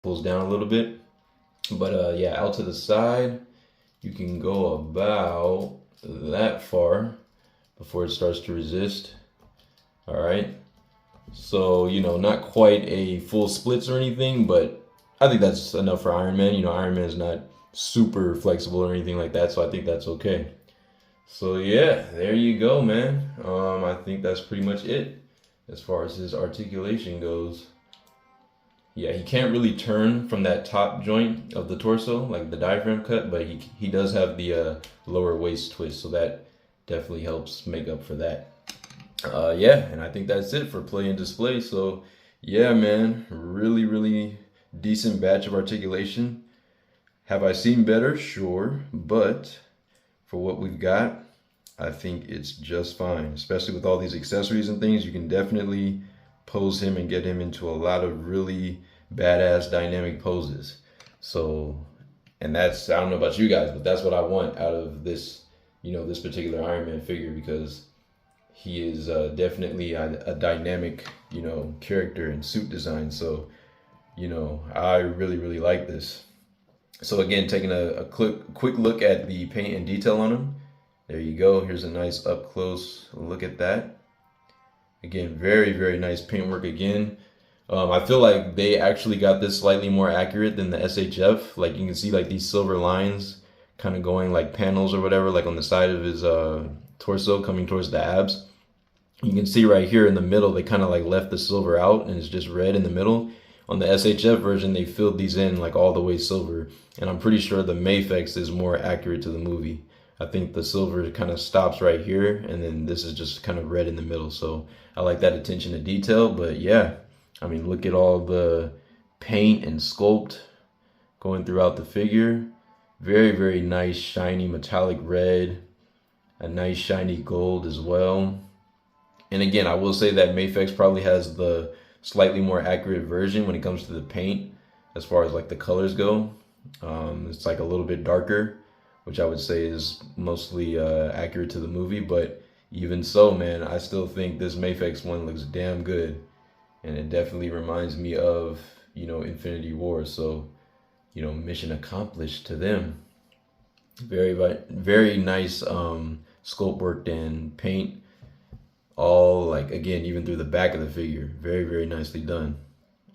pulls down a little bit. But yeah, out to the side, you can go about that far before it starts to resist. All right. So, not quite a full splits or anything, but I think that's enough for Iron Man. Iron Man is not super flexible or anything like that, so I think that's okay. So yeah, there you go, man. I think that's pretty much it as far as his articulation goes. Yeah, he can't really turn from that top joint of the torso, like the diaphragm cut, but he does have the lower waist twist, so that definitely helps make up for that. Yeah, and I think that's it for play and display. So yeah, man, really, really decent batch of articulation. Have I seen better? Sure, but for what we've got, I think it's just fine. Especially with all these accessories and things, you can definitely pose him and get him into a lot of really badass dynamic poses. So, and that's, I don't know about you guys, but that's what I want out of this, this particular Iron Man figure, because he is definitely a dynamic, character and suit design. So, I really, really like this. So again, taking a quick look at the paint and detail on him. There you go. Here's a nice up close look at that. Again, very, very nice paintwork again. I feel like they actually got this slightly more accurate than the SHF. Like you can see like these silver lines kind of going like panels or whatever, like on the side of his torso coming towards the abs. You can see right here in the middle, they kind of like left the silver out and it's just red in the middle. On the SHF version, they filled these in like all the way silver. And I'm pretty sure the Mafex is more accurate to the movie. I think the silver kind of stops right here, and then this is just kind of red in the middle. So I like that attention to detail. But yeah, I mean, look at all the paint and sculpt going throughout the figure. Very, very nice, shiny metallic red. A nice shiny gold as well. And again, I will say that Mafex probably has the slightly more accurate version when it comes to the paint as far as like the colors go. It's like a little bit darker, which I would say is mostly accurate to the movie. But even so, man, I still think this Mafex one looks damn good. And it definitely reminds me of, Infinity War. So, mission accomplished to them. Very, very nice sculpt work and paint. All like, again, even through the back of the figure. Very, very nicely done.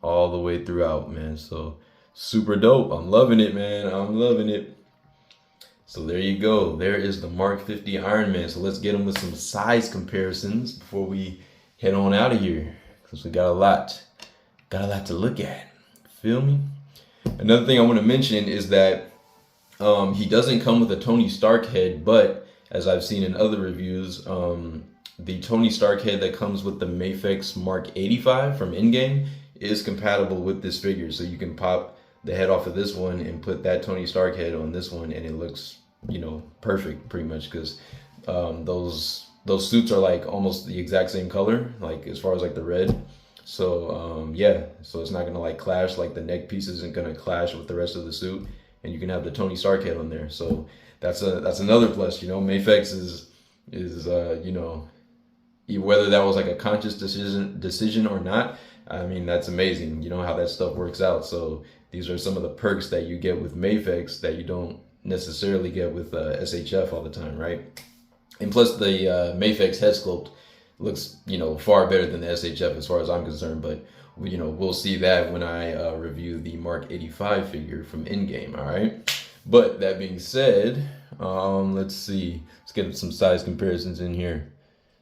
All the way throughout, man. So super dope. I'm loving it, man. I'm loving it. So there you go. There is the Mark 50 Iron Man. So let's get him with some size comparisons before we head on out of here, because we got a lot to look at. Feel me? Another thing I want to mention is that he doesn't come with a Tony Stark head, but as I've seen in other reviews, the Tony Stark head that comes with the Mafex Mark 85 from Endgame is compatible with this figure. So you can pop the head off of this one and put that Tony Stark head on this one, and it looks, perfect pretty much, because those suits are like almost the exact same color, like as far as like the red. So yeah, so it's not gonna like clash, like the neck piece isn't gonna clash with the rest of the suit, and you can have the Tony Stark head on there. So that's another plus. Mafex is whether that was like a conscious decision or not, I mean, that's amazing. How that stuff works out. So these are some of the perks that you get with Mafex that you don't necessarily get with SHF all the time, right? And plus the Mafex head sculpt looks, far better than the SHF as far as I'm concerned. But, we'll see that when I review the Mark 85 figure from Endgame, all right? But that being said, let's see. Let's get some size comparisons in here.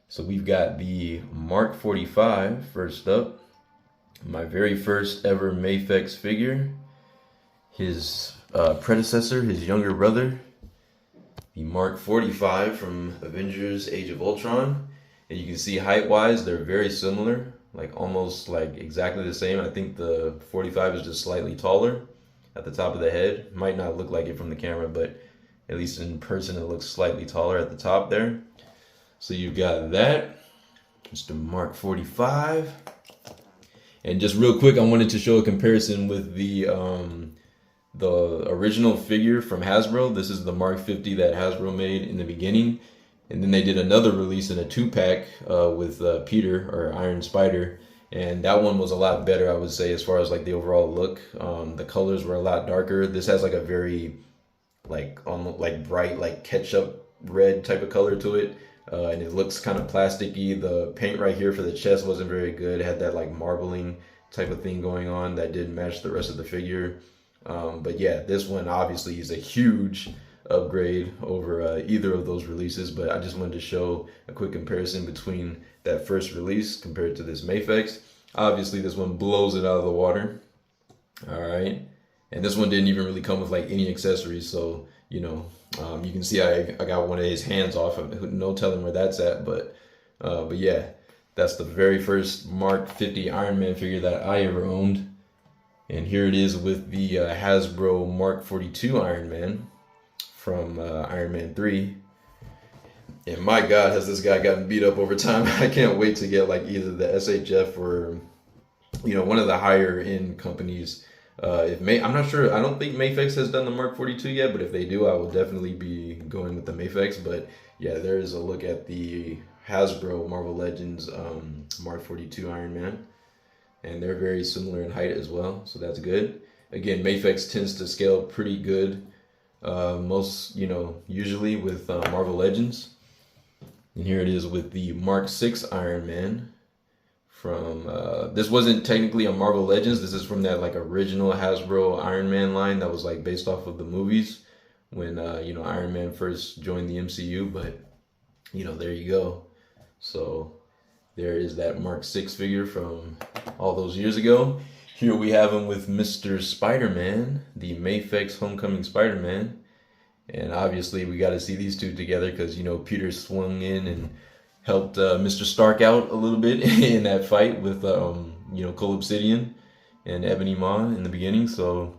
So we've got the Mark 45 first up. My very first ever Mafex figure. His predecessor, his younger brother, the Mark 45 from Avengers Age of Ultron. And you can see height-wise, they're very similar, like almost like exactly the same. I think the 45 is just slightly taller at the top of the head. Might not look like it from the camera, but at least in person, it looks slightly taller at the top there. So you've got that, Mr. Mark 45. And just real quick, I wanted to show a comparison with the original figure from Hasbro. This is the Mark 50 that Hasbro made in the beginning. And then they did another release in a 2-pack with Peter, or Iron Spider. And that one was a lot better, I would say, as far as like the overall look. The colors were a lot darker. This has like a very like bright like ketchup red type of color to it, and it looks kind of plasticky. The paint right here for the chest wasn't very good. It had that like marbling type of thing going on that didn't match the rest of the figure. But yeah, this one obviously is a huge upgrade over either of those releases, but I just wanted to show a quick comparison between that first release compared to this Mafex. Obviously this one blows it out of the water. All right, and this one didn't even really come with like any accessories, so you know, you can see I got one of his hands off. No telling where that's at, but yeah, that's the very first Mark 50 Iron Man figure that I ever owned. And here it is with the Hasbro Mark 42 Iron Man from Iron Man 3. And my God, has this guy gotten beat up over time. I can't wait to get like either the SHF or, you know, one of the higher end companies. I'm not sure. I don't think Mafex has done the Mark 42 yet, but if they do, I will definitely be going with the Mafex. But yeah, there is a look at the Hasbro Marvel Legends Mark 42 Iron Man. And they're very similar in height as well, so that's good. Again, Mafex tends to scale pretty good, usually with Marvel Legends. And here it is with the Mark 6 Iron Man from, this wasn't technically a Marvel Legends, this is from that like original Hasbro Iron Man line that was like based off of the movies when, Iron Man first joined the MCU, but, there you go. So there is that Mark 6 figure from all those years ago. Here we have him with Mr. Spider-Man, the Mafex Homecoming Spider-Man. And obviously we got to see these two together because, Peter swung in and helped Mr. Stark out a little bit in that fight with, Cole Obsidian and Ebony Maw in the beginning. So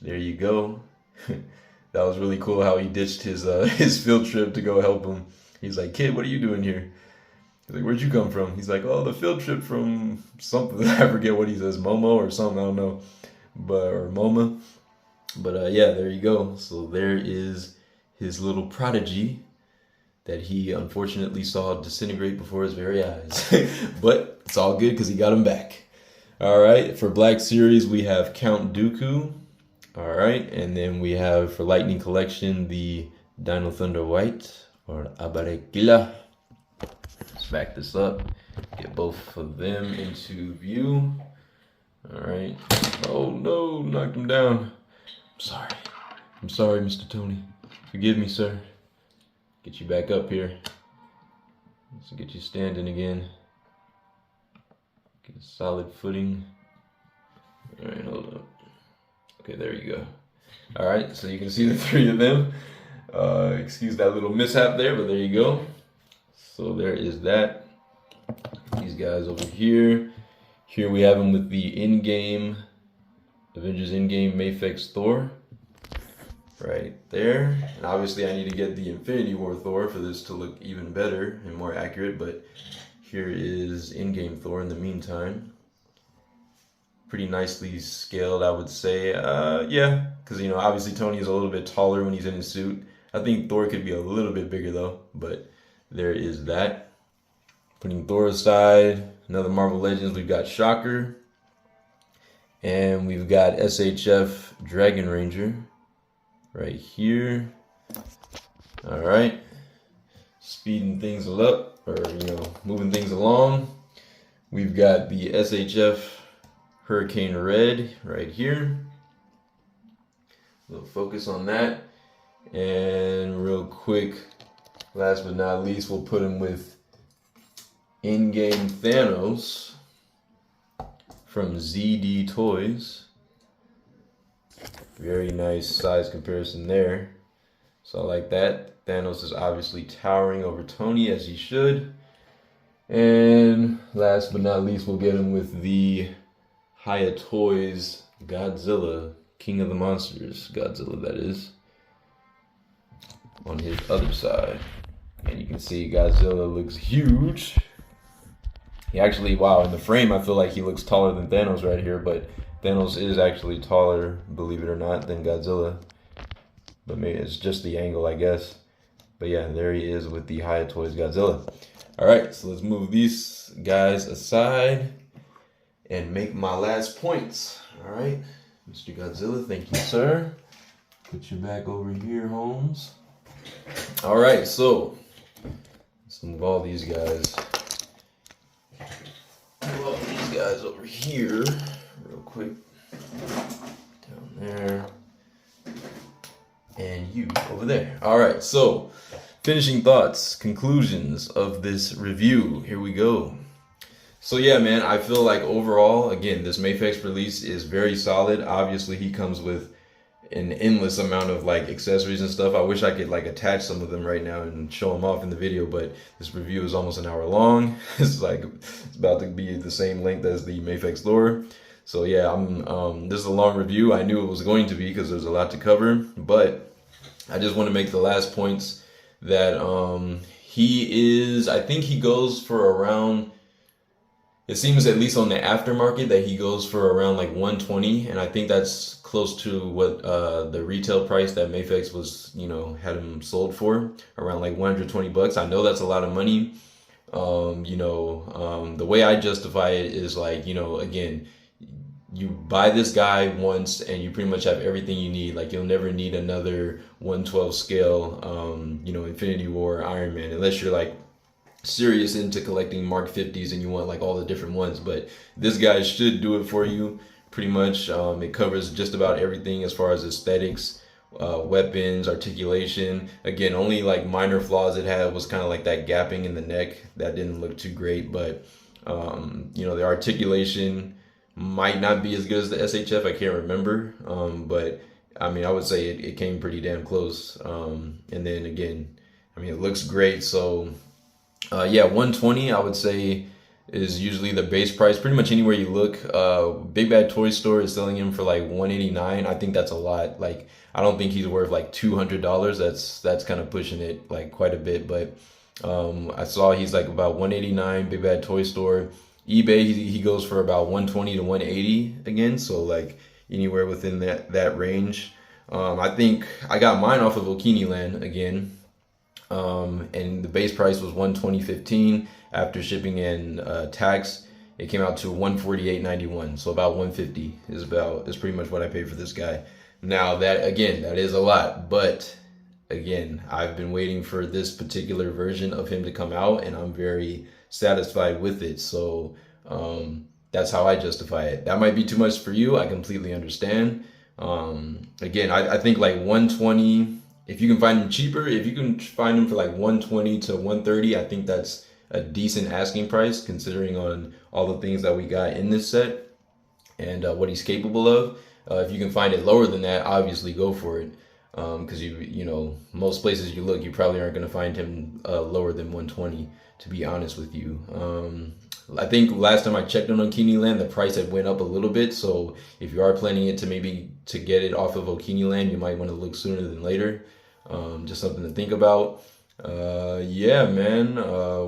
there you go. That was really cool how he ditched his field trip to go help him. He's like, "Kid, what are you doing here?" He's like, "Where'd you come from?" He's like, "Oh, the field trip from something." I forget what he says, Momo or something, I don't know. Or MoMA. But yeah, there you go. So there is his little prodigy that he unfortunately saw disintegrate before his very eyes. But it's all good because he got him back. All right, for Black Series, we have Count Dooku. All right, and then we have for Lightning Collection, the Dino Thunder White, or Abarekila. Let's back this up, get both of them into view. All right. Oh no, knocked him down. I'm sorry, Mr. Tony. Forgive me, sir. Get you back up here. Let's get you standing again. Get a solid footing. All right, hold up. Okay, there you go. All right, so you can see the three of them. Excuse that little mishap there, but there you go. So there is that. These guys over here. Here we have them with the in-game Avengers in-game Mafex Thor. Right there. And obviously I need to get the Infinity War Thor for this to look even better and more accurate, but here is in-game Thor in the meantime. Pretty nicely scaled, I would say. Yeah, because obviously Tony is a little bit taller when he's in his suit. I think Thor could be a little bit bigger though, but there is that. Putting Thor aside, another Marvel Legends, we've got Shocker. And we've got SHF Dragon Ranger right here. All right. Speeding things up, or, moving things along. We've got the SHF Hurricane Red right here. A little focus on that. And real quick, last but not least, we'll put him with in-game Thanos from ZD Toys. Very nice size comparison there. So I like that. Thanos is obviously towering over Tony, as he should. And last but not least, we'll get him with the Hiya Toys Godzilla, King of the Monsters, Godzilla that is, on his other side. And you can see Godzilla looks huge. He actually, wow, in the frame I feel like he looks taller than Thanos right here, but Thanos is actually taller, believe it or not, than Godzilla. But maybe it's just the angle, I guess. But yeah, there he is with the Hiya Toys Godzilla. All right, so let's move these guys aside. and make my last points. All right, Mr. Godzilla, thank you, sir. Put you back over here, Holmes. All right, so let's move all these guys. Move all these guys over here real quick. Down there. And you over there. All right, so finishing thoughts, conclusions of this review. Here we go. So yeah, man, I feel like overall, again, this Mafex release is very solid. Obviously, he comes with an endless amount of like accessories and stuff. I wish I could like attach some of them right now and show them off in the video, but this review is almost an hour long. It's about to be the same length as the Mafex lore. So yeah, this is a long review. I knew it was going to be because there's a lot to cover, but I just want to make the last points that I think he goes for around, it seems at least on the aftermarket that he goes for around like 120, and I think that's close to what the retail price that Mafex was, had him sold for, around like 120 bucks. I know that's a lot of money. The way I justify it is like, again, you buy this guy once and you pretty much have everything you need. Like, you'll never need another 112 scale, Infinity War Iron Man, unless you're like serious into collecting Mark 50s and you want like all the different ones. But this guy should do it for you pretty much. It covers just about everything as far as aesthetics, weapons, articulation. Again, only like minor flaws it had was kind of like that gapping in the neck that didn't look too great, but the articulation might not be as good as the SHF. I can't remember, but I mean, I would say it came pretty damn close. And then again, I mean, it looks great. So yeah, 120 I would say is usually the base price pretty much anywhere you look. Big Bad Toy Store is selling him for like 189. I think that's a lot. Like, I don't think he's worth like $200. That's kind of pushing it like quite a bit, but I saw he's like about 189 Big Bad Toy Store. eBay, he goes for about 120 to 180 again, so like anywhere within that range. I think I got mine off of Okiniland again, and the base price was 120.15. After shipping and tax, it came out to 148.91. So about 150 is pretty much what I paid for this guy. Now that is a lot, but again, I've been waiting for this particular version of him to come out, and I'm very satisfied with it. So that's how I justify it. That might be too much for you. I completely understand. Again, I think like 120, if you can find him cheaper, if you can find him for like 120 to 130, I think that's a decent asking price considering on all the things that we got in this set and what he's capable of. If you can find it lower than that, obviously go for it. Because most places you look, you probably aren't going to find him lower than 120, to be honest with you. I think last time I checked on Okiniland, the price had went up a little bit. So if you are planning it to get it off of Okiniland, you might want to look sooner than later. Just something to think about. Yeah, man.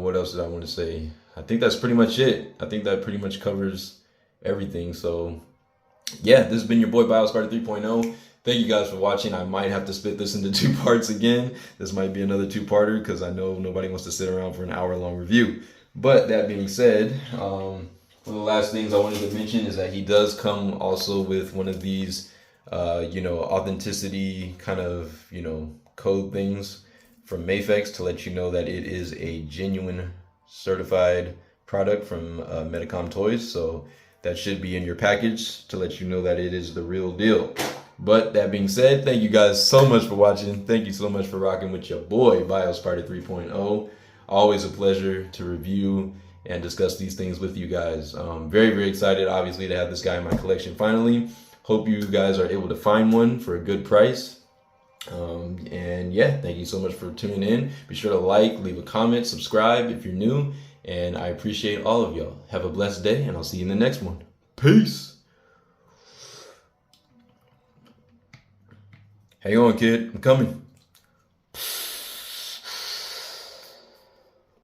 What else did I want to say? I think that's pretty much it. I think that pretty much covers everything. So yeah, this has been your boy BioSparta 3.0. Thank you guys for watching. I might have to split this into 2 parts again. This might be another 2-parter because I know nobody wants to sit around for an hour-long review. But that being said, one of the last things I wanted to mention is that he does come also with one of these, authenticity kind of, code things from Mafex to let you know that it is a genuine certified product from Medicom Toys. So that should be in your package to let you know that it is the real deal. But that being said, thank you guys so much for watching. Thank you so much for rocking with your boy BioSparta 3.0. Always a pleasure to review and discuss these things with you guys. Very, very excited, obviously, to have this guy in my collection finally. Hope you guys are able to find one for a good price. And yeah, thank you so much for tuning in. Be sure to like, leave a comment, subscribe if you're new. And I appreciate all of y'all. Have a blessed day, and I'll see you in the next one. Peace. Hang on, kid. I'm coming.